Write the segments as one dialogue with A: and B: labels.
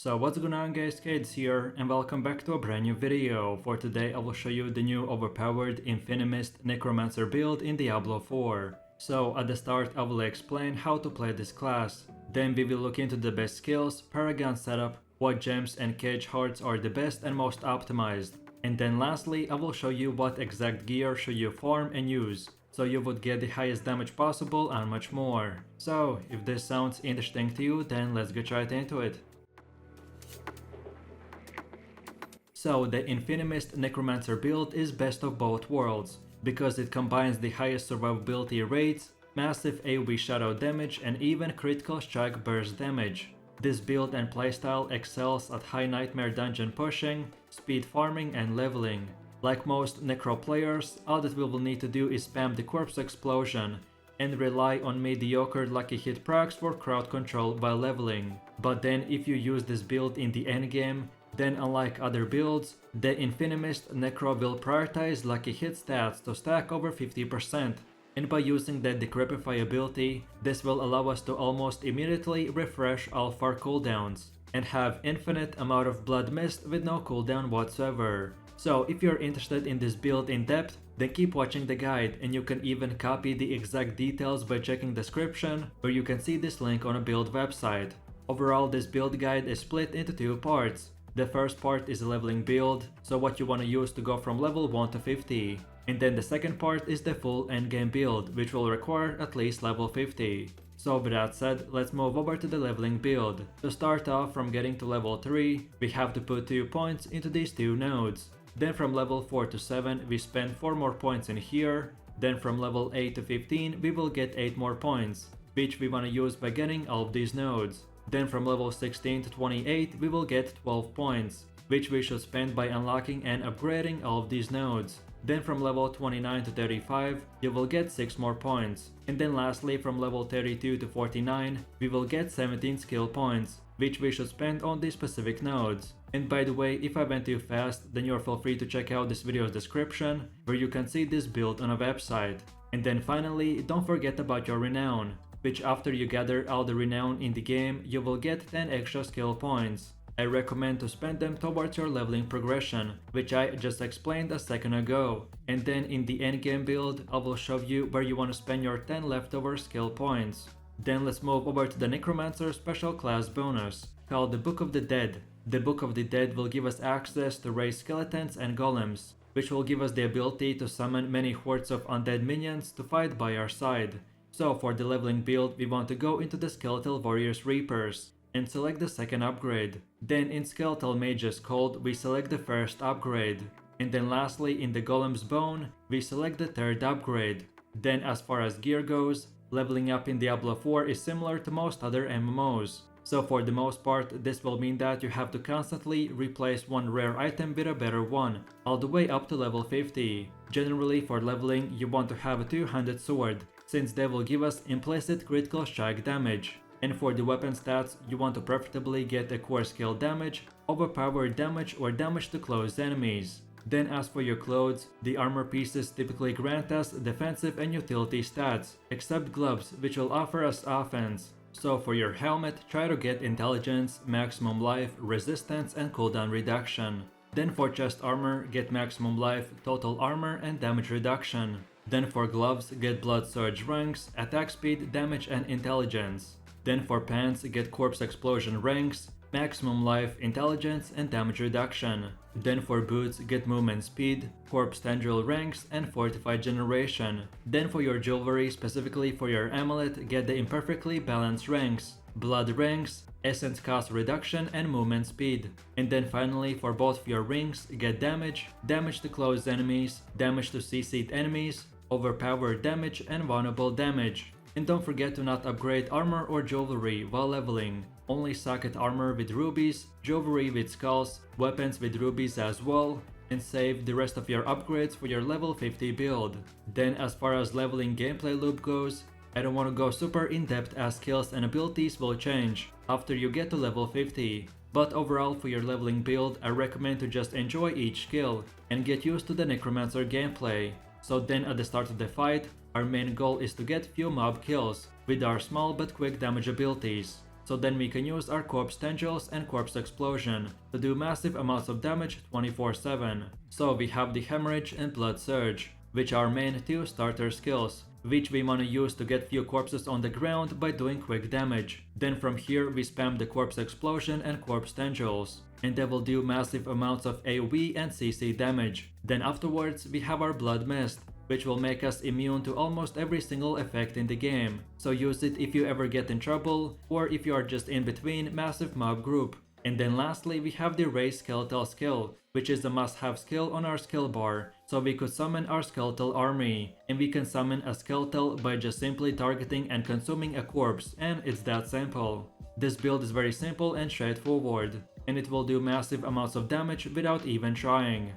A: So what's going on guys, Kids here, and welcome back to a brand new video. For today I will show you the new overpowered Infinimist Necromancer build in Diablo 4. So at the start I will explain how to play this class. Then we will look into the best skills, Paragon setup, what gems and cage hearts are the best and most optimized. And then lastly I will show you what exact gear should you farm and use, so you would get the highest damage possible and much more. So if this sounds interesting to you, then let's get right into it. So the Infinimist Necromancer build is best of both worlds, because it combines the highest survivability rates, massive AoE shadow damage and even critical strike burst damage. This build and playstyle excels at high nightmare dungeon pushing, speed farming and leveling. Like most Necro players, all that we will need to do is spam the corpse explosion and rely on mediocre lucky hit procs for crowd control while leveling. But then if you use this build in the endgame, then unlike other builds, the Infinimist Necro will prioritize lucky hit stats to stack over 50%, and by using the Decrepify ability, this will allow us to almost immediately refresh all of our cooldowns, and have infinite amount of blood mist with no cooldown whatsoever. So if you're interested in this build in depth, then keep watching the guide, and you can even copy the exact details by checking description, where you can see this link on a build website. Overall, this build guide is split into two parts. The first part is a leveling build, so what you want to use to go from level 1 to 50. And then the second part is the full endgame build, which will require at least level 50. So with that said, let's move over to the leveling build. To start off, from getting to level 3, we have to put 2 points into these two nodes. Then from level 4 to 7, we spend 4 more points in here. Then from level 8 to 15, we will get 8 more points, which we want to use by getting all of these nodes. Then from level 16 to 28 we will get 12 points, which we should spend by unlocking and upgrading all of these nodes. Then from level 29 to 35 you will get 6 more points. And then lastly from level 32 to 49 we will get 17 skill points, which we should spend on these specific nodes. And by the way, if I went too fast, then you're feel free to check out this video's description, where you can see this build on a website. And then finally, don't forget about your renown, which after you gather all the renown in the game, you will get 10 extra skill points. I recommend to spend them towards your leveling progression, which I just explained a second ago. And then in the endgame build, I will show you where you want to spend your 10 leftover skill points. Then let's move over to the Necromancer special class bonus, called the Book of the Dead. The Book of the Dead will give us access to raise skeletons and golems, which will give us the ability to summon many hordes of undead minions to fight by our side. So for the leveling build, we want to go into the Skeletal Warriors Reapers and select the second upgrade. Then in Skeletal Mage's Cold, we select the first upgrade. And then lastly in the Golem's Bone, we select the third upgrade. Then as far as gear goes, leveling up in Diablo 4 is similar to most other MMOs. So for the most part, this will mean that you have to constantly replace one rare item with a better one, all the way up to level 50. Generally for leveling, you want to have a two-handed sword, since they will give us implicit critical strike damage. And for the weapon stats, you want to preferably get a core skill damage, overpowered damage or damage to close enemies. Then as for your clothes, the armor pieces typically grant us defensive and utility stats, except gloves, which will offer us offense. So for your helmet, try to get intelligence, maximum life, resistance and cooldown reduction. Then for chest armor, get maximum life, total armor and damage reduction. Then for gloves, get blood surge ranks, attack speed, damage and intelligence. Then for pants, get corpse explosion ranks, maximum life, intelligence and damage reduction. Then for boots, get movement speed, corpse tendril ranks and fortified generation. Then for your jewelry, specifically for your amulet, get the imperfectly balanced ranks, blood ranks, essence cost reduction and movement speed. And then finally for both of your rings, get damage, damage to close enemies, damage to CC'd enemies, overpowered damage and vulnerable damage. And don't forget to not upgrade armor or jewelry while leveling. Only socket armor with rubies, jewelry with skulls, weapons with rubies as well, and save the rest of your upgrades for your level 50 build. Then as far as leveling gameplay loop goes, I don't want to go super in depth as skills and abilities will change after you get to level 50. But overall for your leveling build, I recommend to just enjoy each skill and get used to the Necromancer gameplay. So then at the start of the fight, our main goal is to get few mob kills with our small but quick damage abilities. so then we can use our Corpse Tendrils and Corpse Explosion to do massive amounts of damage 24/7. So we have the Hemorrhage and Blood Surge, which are main two starter skills, which we wanna use to get few corpses on the ground by doing quick damage. Then from here we spam the Corpse Explosion and Corpse Tendrils, and they will do massive amounts of AoE and CC damage. Then afterwards we have our Blood Mist, which will make us immune to almost every single effect in the game, so use it if you ever get in trouble or if you are just in between massive mob group. And then lastly we have the Raise Skeletal skill, which is a must-have skill on our skill bar, so we could summon our skeletal army, and we can summon a skeletal by just simply targeting and consuming a corpse, and it's that simple. This build is very simple and straightforward, and it will do massive amounts of damage without even trying.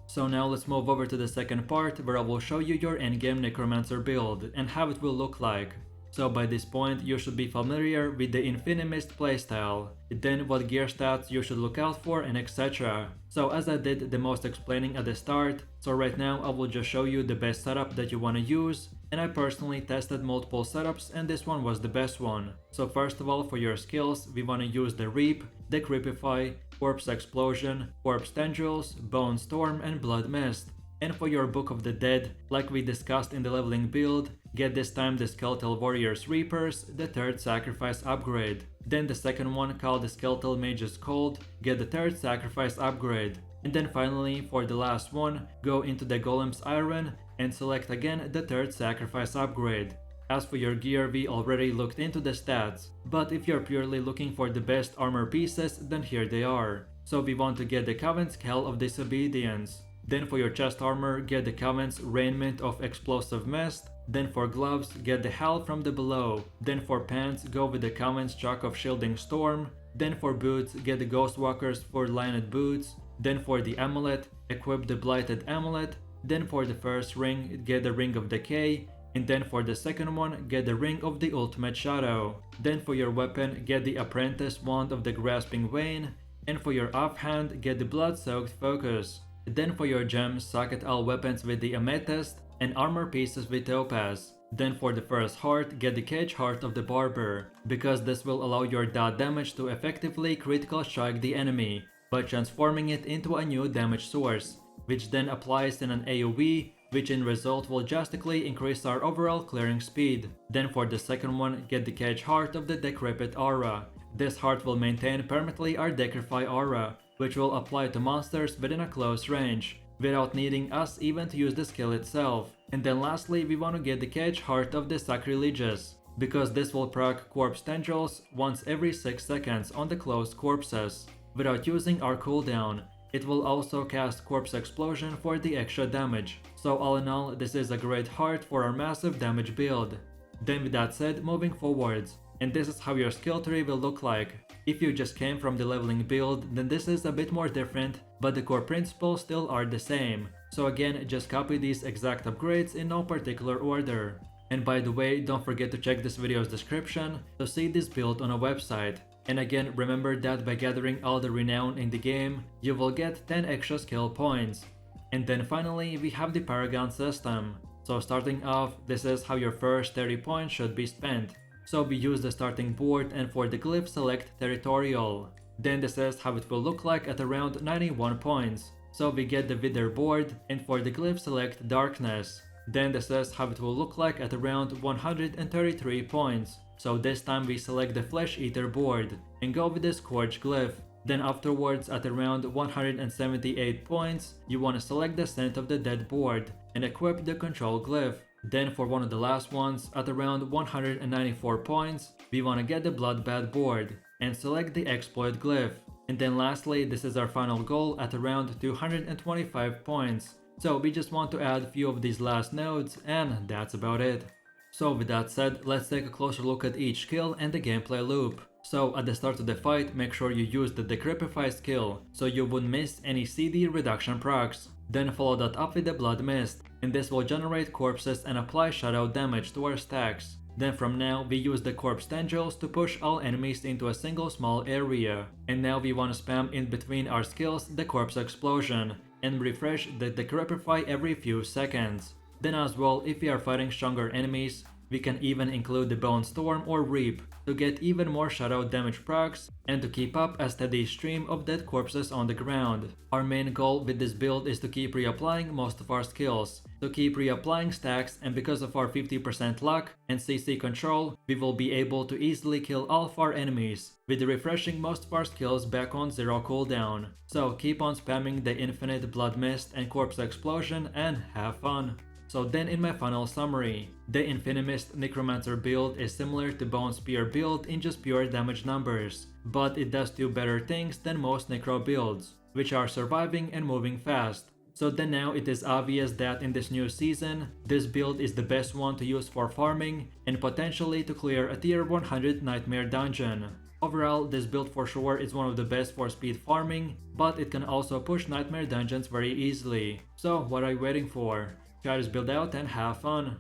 A: So now let's move over to the second part where I will show you your endgame Necromancer build and how it will look like. So by this point you should be familiar with the Infinimist playstyle, then what gear stats you should look out for and etc. So as I did the most explaining at the start, so right now I will just show you the best setup that you wanna use, and I personally tested multiple setups and this one was the best one. So first of all, for your skills we wanna use the Reap, the Creepify, Corpse Explosion, Corpse Tendrils, Bone Storm and Blood Mist. And for your Book of the Dead, like we discussed in the leveling build, get this time the Skeletal Warriors Reapers, the third sacrifice upgrade. Then the second one, called the Skeletal Mage's Cold, get the third sacrifice upgrade. And then finally, for the last one, go into the Golem's Iron and select again the third sacrifice upgrade. As for your gear, we already looked into the stats, but if you're purely looking for the best armor pieces, then here they are. So we want to get the Coven's Call of Disobedience. Then for your chest armor, get the Coven's Raiment of Explosive Mist. Then for gloves, get the Howl from the Below. Then for pants, go with the Coven's Chalk of Shielding Storm. Then for boots, get the Ghostwalker's Four Lined Boots. Then for the amulet, equip the Blighted Amulet. Then for the first ring, get the Ring of Decay. And then for the second one, get the Ring of the Ultimate Shadow. Then for your weapon, get the Apprentice Wand of the Grasping Vein. And for your offhand, get the Blood-Soaked Focus. Then for your gems, socket all weapons with the Amethyst and armor pieces with Topaz. Then for the first heart, get the Cage Heart of the Barber, because this will allow your dot damage to effectively critical strike the enemy by transforming it into a new damage source, which then applies in an AoE, which in result will drastically increase our overall clearing speed. Then for the second one, get the Cage Heart of the Decrepit Aura. This heart will maintain permanently our Decrepify aura, which will apply to monsters within a close range, without needing us even to use the skill itself. And then lastly, we want to get the Cage Heart of the Sacrilegious, because this will proc Corpse Tendrils once every 6 seconds on the closed corpses, without using our cooldown. It will also cast Corpse Explosion for the extra damage, so all in all, this is a great heart for our massive damage build. Then with that said, moving forwards, and this is how your skill tree will look like. If you just came from the leveling build, then this is a bit more different, but the core principles still are the same. So again, just copy these exact upgrades in no particular order. And by the way, don't forget to check this video's description to see this build on a website. And again, remember that by gathering all the renown in the game, you will get 10 extra skill points. And then finally, we have the Paragon system. So starting off, this is how your first 30 points should be spent. So we use the starting board, and for the glyph select Territorial. Then this is how it will look like at around 91 points. So we get the Wither board, and for the glyph select Darkness. Then this is how it will look like at around 133 points. So this time we select the Flesh Eater board and go with the Scourge glyph. Then afterwards at around 178 points, you want to select the Scent of the Dead board and equip the Control glyph. Then for one of the last ones, at around 194 points, we want to get the Bloodbath board and select the Exploit glyph. And then lastly, this is our final goal at around 225 points. So we just want to add a few of these last nodes, and that's about it. So with that said, let's take a closer look at each skill and the gameplay loop. So at the start of the fight, make sure you use the Decrepify skill, so you won't miss any CD reduction procs. Then follow that up with the Blood Mist, and this will generate corpses and apply shadow damage to our stacks. Then from now, we use the Corpse Tendrils to push all enemies into a single small area. And now we want to spam in between our skills the Corpse Explosion, and refresh the Decrepify every few seconds. Then as well, if we are fighting stronger enemies, We can even include the Bone Storm or Reap to get even more shutout damage procs and to keep up a steady stream of dead corpses on the ground. Our main goal with this build is to keep reapplying most of our skills, to keep reapplying stacks, and because of our 50% luck and CC control, we will be able to easily kill all of our enemies, with refreshing most of our skills back on 0 cooldown. So keep on spamming the infinite blood mist and corpse explosion and have fun. So then in my final summary, the Infinimist Necromancer build is similar to Bone Spear build in just pure damage numbers, but it does do better things than most Necro builds, which are surviving and moving fast. So then now it is obvious that in this new season, this build is the best one to use for farming and potentially to clear a tier 100 Nightmare dungeon. Overall, this build for sure is one of the best for speed farming, but it can also push Nightmare dungeons very easily. So what are you waiting for? Try this build out and have fun!